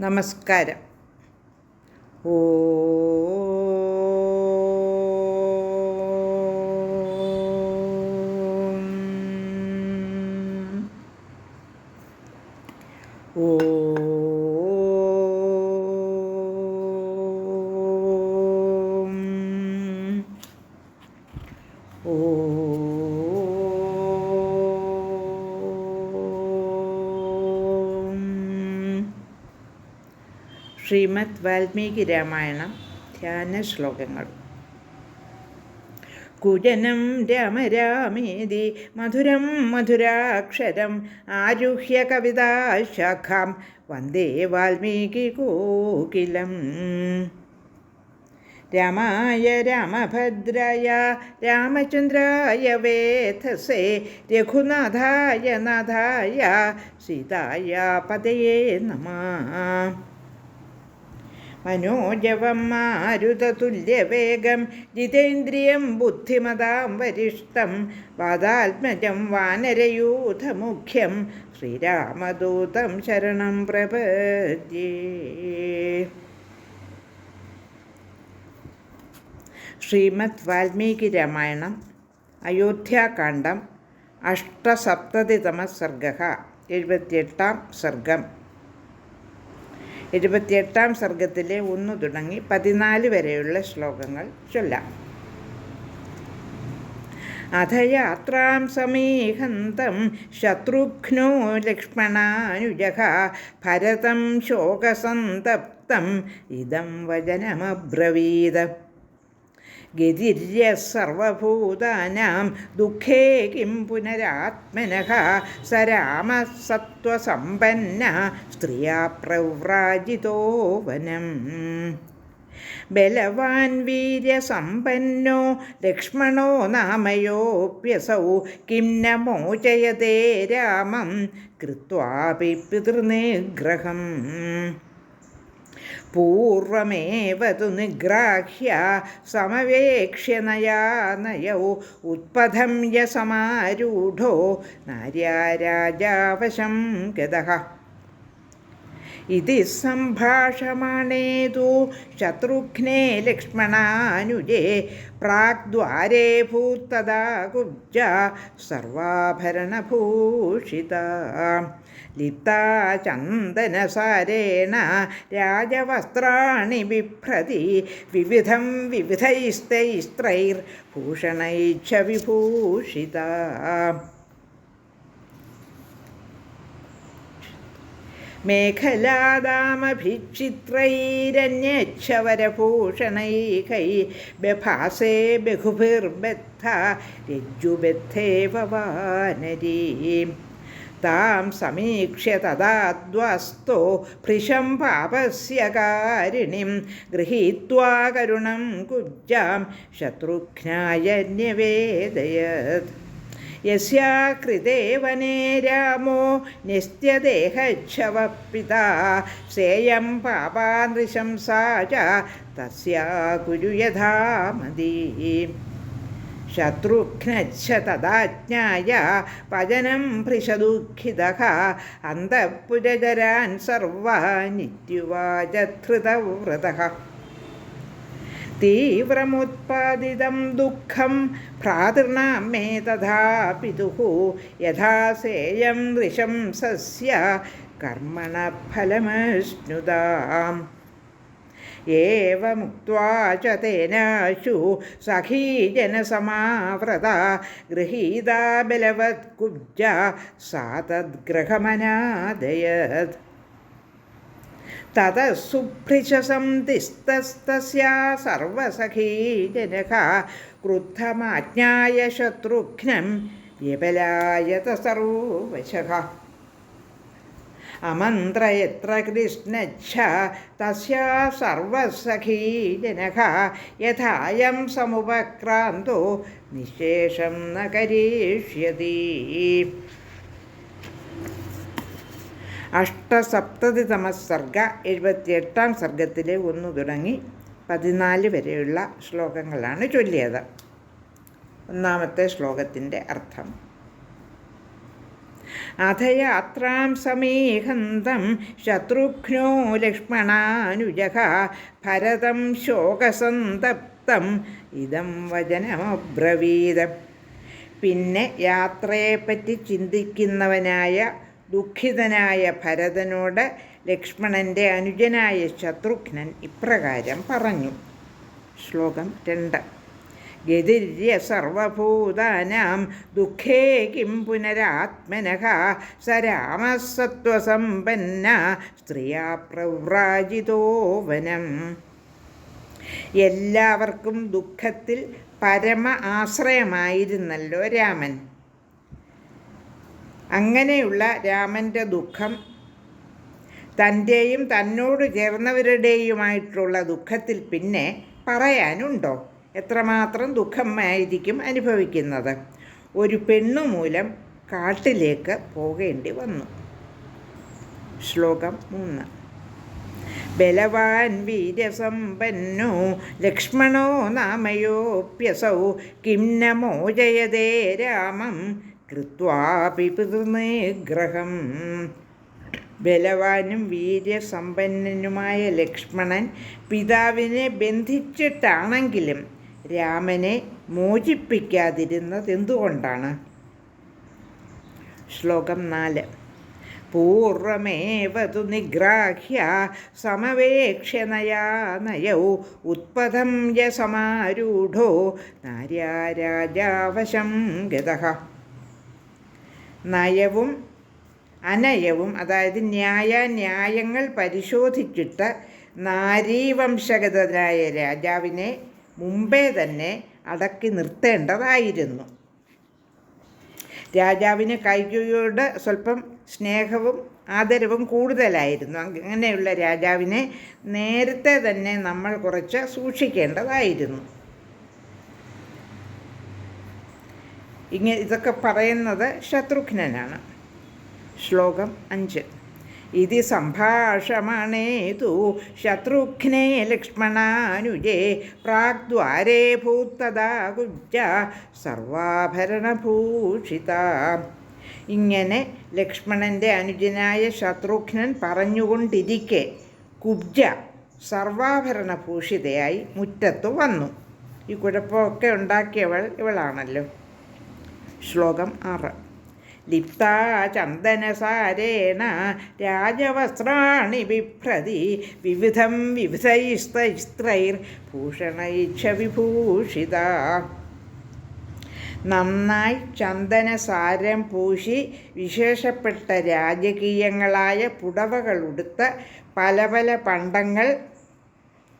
നമസ്കാരം. ഓ ഓ ശ്രീമദ് വാൽമീകി രാമായണം ധ്യാന ശ്ലോകങ്ങൾ. കുജനം രാമ രാമേതി മധുരം മധുരാക്ഷരം ആരുഹ്യ കവിതാശാഖാം വന്ദേ വാൽമീകി കോകിലം. രാമായ രാമഭദ്രായ രാമചന്ദ്രായ വേധസേ രഘുനാഥായ നാഥായ സീതായ പതയേ നമഃ. മനോജവം മാരുതതുല്യവേഗം ജിതേന്ദ്രിയം ബുദ്ധിമതാം വരിഷ്ഠം വാദാത്മജം വാനരയൂഥമുഖ്യം ശ്രീരാമദൂതം ശരണം പ്രപദ്യേ. ശ്രീമദ് വാൽമീകി രാമായണം അയോധ്യാകാന്ഡം അഷ്ടസപ്തതിതമ സർഗഃ 78-ാം സർഗം. 78-ാം സർഗത്തിലെ 1 തുടങ്ങി 14 വരെയുള്ള ശ്ലോകങ്ങൾ ചൊല്ലാം. അഥ യാത്രാം സമീഹന്തം ശത്രുഘ്നോ ലക്ഷ്മണാനുജഃ ഭരതം ശോകസന്തപ്തം ഇദം വചനമബ്രവീത്. ഗതിര്യ സർവഭൂതാനാം ദുഃഖേ കിം പുനരാത്മനഃ സ രാമഃ സത്വസമ്പന്ന സ്ത്രിയാ പ്രവ്രാജിതോ വനം. ബലവാൻ വീര്യസമ്പന്നോ ലക്ഷ്മണോ നാമയോപ്യസൗ കിം ന മോചയതേ രാമം കൃത്വാപി പിതൃനിഗ്രഹം. പൂർവമേവ തു നിഗ്രാഹ്യ സമവേക്ഷ്യ നയാനയൗ ഉത്പഥം യസമാരൂഢോ നാര്യാ രാജാവശം ഗതഃ. ഇതി സംഭാഷമാണേ തു ശത്രുഘ്നേ ലക്ഷ്മണാനുജേ പ്രാഗ്ദ്വാരേ ഭൂത്തദാ കുബ്ജാ സർവാഭരണഭൂഷിതാ. ലിപ്താ ചന്ദനസാരേണ രാജവസ്ത്രാണി ബിഭ്രതി വിവിധം വിവിധൈസ്തൈസ്ത്രൈർഭൂഷണൈശ്ച വിഭൂഷിതാ. മേഖലാദാമഭിചിത്രൈരന്യച്ഛവരഭൂഷണൈകൈ ബഭാസേ ബഹുഭിർബദ്ധ രജ്ജുബദ്ധേവ വാനരീം. താം സമീക്ഷ്യ തദാദ്വസ്തോ ഭൃശം പാപസ്യ കാരിണിം ഗൃഹീത്വാ കരുണം കുബ്ജാം ശത്രുഘ്നായ ന്യവേദയത്. യസ്യാ കൃതേ വനേ രാമോ നിസ്ത്യദേഹച്ഛവഃ പിതാ സേയം പാപാനൃശംസാ ച തസ്യാ കുരു യഥാമതീം. ശത്രുഘ്നച്ഛ തദാജ്ഞായ പജനം ഭൃശദുഃഖിതഃ അന്തഃപുരചരാൻ സർവാൻ ഇത്യുവാച ധൃതവ്രതഃ. തീവ്രമുത്പാദിതം ദുഃഖം ഭ്രാതॄണാം മേ തഥാ പിതുഃ യഥാ സേയം നൃശംസസ്യ കർമ്മണഃ ഫലമശ്നുതാം. ഏവമുക്ത്വാ ച തേനാശു സഖീ ജനസമാവൃതാ ഗൃഹീതാ ബലവത് കുബ്ജാ സാ തദ്ഗൃഹമനാദയത്. തതഃ സുഭൃശസംതിസ്തസ്തസ്യാ സർവസഖീജനഃ ക്രുദ്ധമാജ്ഞായ ശത്രുഘ്നം വ്യപലായത സർവശഃ. അമന്ത്രയത്ര കൃഷ്ണച്ഛ തസ്യാ സർവസഖീജനഃ യഥായം സമുപക്രാന്തോ നിശേഷം ന കരീഷ്യതി. അഷ്ടസപ്തതിതമ സർഗ 78-ാം സർഗത്തിലെ 1 തുടങ്ങി 14 വരെയുള്ള ശ്ലോകങ്ങളാണ് ചൊല്ലിയത്. ഒന്നാമത്തെ ശ്ലോകത്തിൻ്റെ അർത്ഥം: അഥയാത്രാം സമീഹന്തം ശത്രുഘ്നോ ലക്ഷ്മണാനുജഃ ഭരതം ശോകസന്തപ്തം ഇദം വചനമബ്രവീത്. പിന്നെ യാത്രയെപ്പറ്റി ചിന്തിക്കുന്നവനായ ദുഃഖിതനായ ഭരതനോട് ലക്ഷ്മണൻ്റെ അനുജനായ ശത്രുഘ്നൻ ഇപ്രകാരം പറഞ്ഞു. ശ്ലോകം 2. ഗതിര്യ സർവഭൂതാനാം ദുഃഖേ കിം പുനരാത്മനഃ സ രാമഃ സത്വസമ്പന്ന സ്ത്രീയാ പ്രവ്രാജിതോ വനം. എല്ലാവർക്കും ദുഃഖത്തിൽ പരമ ആശ്രയമായിരുന്നല്ലോ രാമൻ. അങ്ങനെയുള്ള രാമൻ്റെ ദുഃഖം തൻ്റെയും തന്നോട് ചേർന്നവരുടെയുമായിട്ടുള്ള ദുഃഖത്തിൽ പിന്നെ പറയാനുണ്ടോ? എത്രമാത്രം ദുഃഖമായിരിക്കും അനുഭവിക്കുന്നത്. ഒരു പെണ്ണു മൂലം കാട്ടിലേക്ക് പോകേണ്ടി വന്നു. ശ്ലോകം 3. ബലവാൻ വീര്യസമ്പന്നോ ലക്ഷ്മണോ നാമയോപ്യസൗ കിം ന മോചയതേ രാമം കൃത്വാപി പിതൃനിഗ്രഹം. ബലവാനും വീര്യസമ്പന്നനുമായ ലക്ഷ്മണൻ പിതാവിനെ ബന്ധിച്ചിട്ടാണെങ്കിലും രാമനെ മോചിപ്പിക്കാതിരുന്നത് എന്തുകൊണ്ടാണ്? ശ്ലോകം 4. പൂർവമേവ തു നിഗ്രാഹ്യ സമവേക്ഷ്യ നയാനയൗ ഉത്പഥം യസമാരൂഢോ നാര്യാ രാജാവശം ഗതഃ. നയവും അനയവും, അതായത് ന്യായങ്ങൾ പരിശോധിച്ചിട്ട് നാരീവംശഗതനായ രാജാവിനെ മുമ്പേ തന്നെ അടക്കി നിർത്തേണ്ടതായിരുന്നു. രാജാവിന് കൈകേയിയോട് സ്വല്പം സ്നേഹവും ആദരവും കൂടുതലായിരുന്നു. അങ്ങനെയുള്ള രാജാവിനെ നേരത്തെ തന്നെ നമ്മൾ കുറച്ച് സൂക്ഷിക്കേണ്ടതായിരുന്നു. ഇതൊക്കെ പറയുന്നത് ശത്രുഘ്നനാണ്. ശ്ലോകം 5. ഇതി സംഭാഷമാണേതു ശത്രുഘ്നേ ലക്ഷ്മണാനുജേ പ്രാഗ്ദ്വാരേ ഭൂത്തദാ കുബ്ജ സർവാഭരണഭൂഷിത. ഇങ്ങനെ ലക്ഷ്മണൻ്റെ അനുജനായ ശത്രുഘ്നൻ പറഞ്ഞുകൊണ്ടിരിക്കെ കുബ്ജ സർവാഭരണഭൂഷിതയായി മുറ്റത്തു വന്നു. ഈ കുഴപ്പമൊക്കെ ഉണ്ടാക്കിയവൾ ഇവളാണല്ലോ. ശ്ലോകം 6. ലിപ്താ ചന്ദനസാരേണ രാജവസ്ത്രാണി ബിഭ്രതി വിവിധം വിവിധൈസ്ത്രൈർഭൂഷണൈച്ഛ വിഭൂഷിത. നന്നായി ചന്ദനസാരം പൂശി വിശേഷപ്പെട്ട രാജകീയങ്ങളായ പുടവകളുടുത്ത് പല പല പണ്ടങ്ങൾ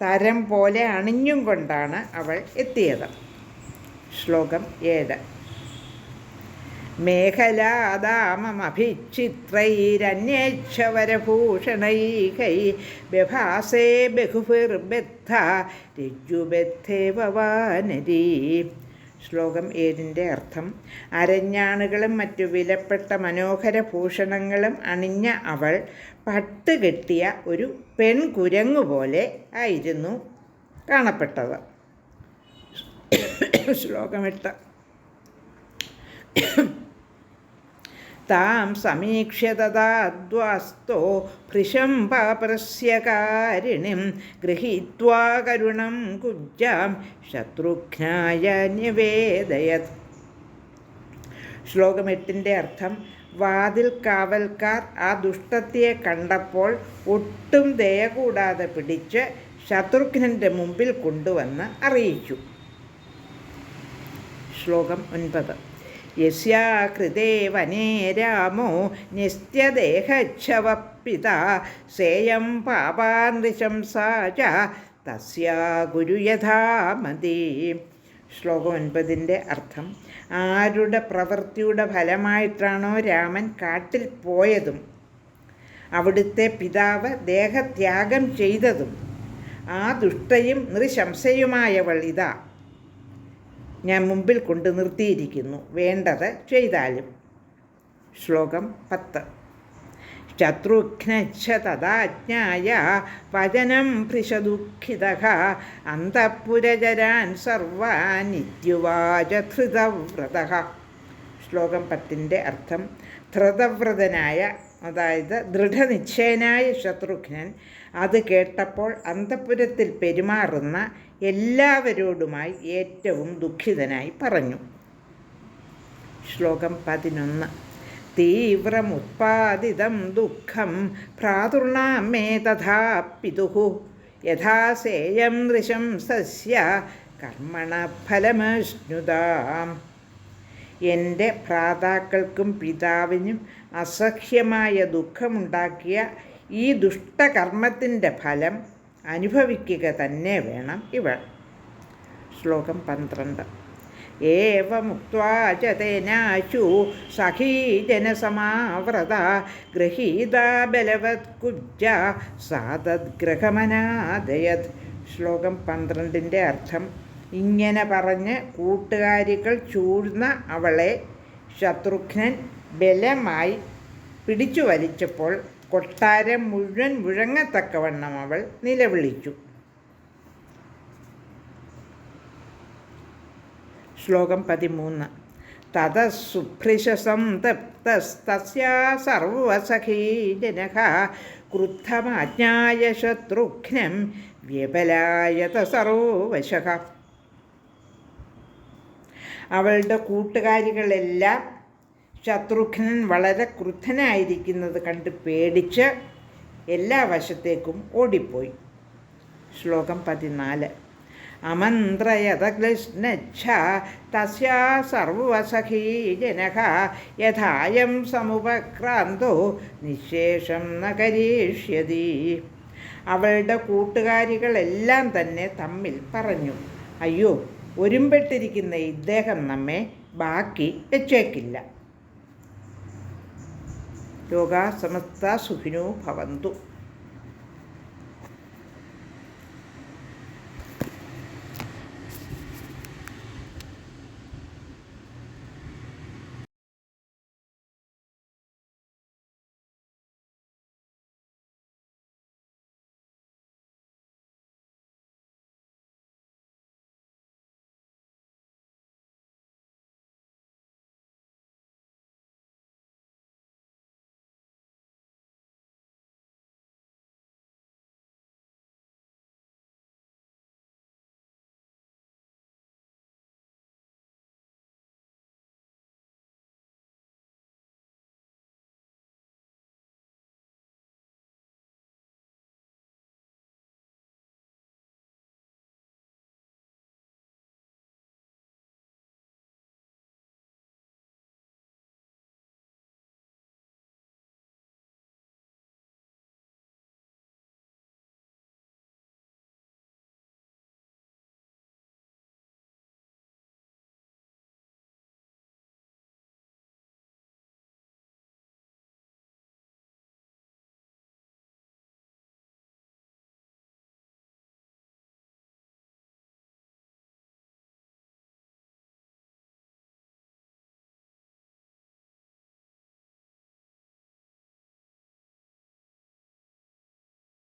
തരം പോലെ അണിഞ്ഞും കൊണ്ടാണ് അവൾ എത്തിയത്. ശ്ലോകം 7. മേഖലാദാമമഭിച്ഛിത്രൈരന്യേച്ഛവരഭൂഷണൈകൈ ബഭാസേ ബഹുഭിർബദ്ധ രജ്ജുബദ്ധേവ വാനരീ. ശ്ലോകം 7ൻ്റെ അർത്ഥം: അരഞ്ഞാണുകളും മറ്റു വിലപ്പെട്ട മനോഹര ഭൂഷണങ്ങളും അണിഞ്ഞ അവൾ പട്ടുകെട്ടിയ ഒരു പെൺകുരങ്ങുപോലെ ആയിരുന്നു കാണപ്പെട്ടത്. ശ്ലോകം 8. താം സമീക്ഷ്യ തദാദ്വാസ്തോ ഭൃശം പാപസ്യകാരിണിം ഗൃഹീത്വാ കരുണം കുബ്ജാം ശത്രുഘ്നായ നിവേദയത്. ശ്ലോകം 8ൻ്റെ അർത്ഥം: വാതിൽ കാവൽക്കാർ ആ ദുഷ്ടത്തിയെ കണ്ടപ്പോൾ ഒട്ടും ദയ കൂടാതെ പിടിച്ച് ശത്രുഘ്നൻ്റെ മുമ്പിൽ കൊണ്ടുവന്ന് അറിയിച്ചു. ശ്ലോകം 9. യസ്യാ കൃതേ വനേ രാമോ നിസ്ത്യദേഹച്ഛവപ്പിതാ സേയം പാപാനൃശംസാ ച തസ്യാ ഗുരു യഥാമതി. ശ്ലോകം 9ൻ്റെ അർത്ഥം: ആരുടെ പ്രവൃത്തിയുടെ ഫലമായിട്ടാണോ രാമൻ കാട്ടിൽ പോയതും അവിടുത്തെ പിതാവ് ദേഹത്യാഗം ചെയ്തതും ആ ദുഷ്ടയും നൃശംസയുമായവൾ ഇതാ ഞാൻ മുമ്പിൽ കൊണ്ട് നിർത്തിയിരിക്കുന്നു, വേണ്ടത് ചെയ്താലും. ശ്ലോകം 10. ശത്രുഘ്നച്ഛ തദാജ്ഞായ വചനം ഭൃശദുഃഖിതഃ അന്തഃപുരചരാൻ സർവാൻ ഇത്യുവാച ധൃതവ്രതഃ. ശ്ലോകം 10ൻ്റെ അർത്ഥം: ധൃതവ്രതനായ, അതായത് ദൃഢനിശ്ചയനായ ശത്രുഘ്നൻ അത് കേട്ടപ്പോൾ അന്തഃപുരത്തിൽ പെരുമാറുന്ന എല്ലാവരോടുമായി ഏറ്റവും ദുഃഖിതനായി പറഞ്ഞു. ശ്ലോകം 11. തീവ്രമുത്പാദിതം ദുഃഖം ഭ്രാതॄണാം മേ തഥാ പിതുഃ യഥാ സേയം നൃശംസസ്യ കർമ്മണ ഫലമശ്നുതാം. എൻ്റെ ഭ്രാതാക്കൾക്കും പിതാവിനും അസഹ്യമായ ദുഃഖമുണ്ടാക്കിയ ഈ ദുഷ്ടകർമ്മത്തിൻ്റെ ഫലം അനുഭവിക്കുക തന്നെ വേണം ഇവൾ. ശ്ലോകം 12. ഏവമുക്ത്വാ ച തേനാശു സഖീ ജനസമാവൃത ഗൃഹീതാ ബലവത്കുബ്ജ സാതദ്ഗ്രഹമനാദയത്. ശ്ലോകം 12ൻ്റെ അർത്ഥം: ഇങ്ങനെ പറഞ്ഞ് കൂട്ടുകാരികൾ ചൂഴ്ന്ന അവളെ ശത്രുഘ്നൻ ബലമായി പിടിച്ചു വലിച്ചപ്പോൾ കൊട്ടാരം മുഴുവൻ മുഴങ്ങത്തക്കവണ്ണം അവൾ നിലവിളിച്ചു. ശ്ലോകം 13. തതഃസുഭൃശസംതപ്തസ്തസ്യാ സർവസഖീജനഃ ക്രുദ്ധമാജ്ഞായ ശത്രുഘ്നം വ്യപലായത സർവശഃ. അവളുടെ കൂട്ടുകാരികളെല്ലാം ശത്രുഘ്നൻ വളരെ ക്രുദ്ധനായിരിക്കുന്നത് കണ്ട് പേടിച്ച് എല്ലാ വശത്തേക്കും ഓടിപ്പോയി. ശ്ലോകം 14. അമന്ത്രയത ക്ലിശ്നച്ഛ തസ്യാ സർവസഖീജനഃ യഥായം സമുപക്രാന്തോ നിശേഷം ന കരീഷ്യതി. അവളുടെ കൂട്ടുകാരികളെല്ലാം തന്നെ തമ്മിൽ പറഞ്ഞു, അയ്യോ, ഒരുമ്പെട്ടിരിക്കുന്ന ഇദ്ദേഹം നമ്മെ ബാക്കി വെച്ചേക്കില്ല. ലോകാ സമസ്ത സുഖിനോ ഭവന്തു.